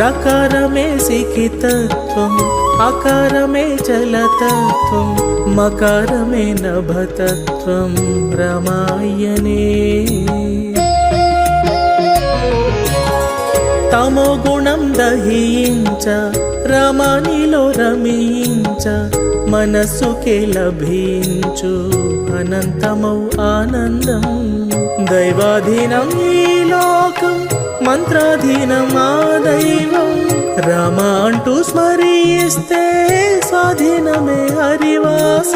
రకారమే సిఖితత్వం, అకారమే చలతత్వం, మకారమే నభతత్వం రమాయనే. తమో గుణం దహించ రమానిలో రమించ, మనస్సుకే లభించు అనంతమౌ ఆనందం. దైవాధీనం ఈ లోకం, మంత్రాధీనం ఆ దైవం. రామ అంటూ స్మరిస్తే స్వాధీనమే హరివాసం.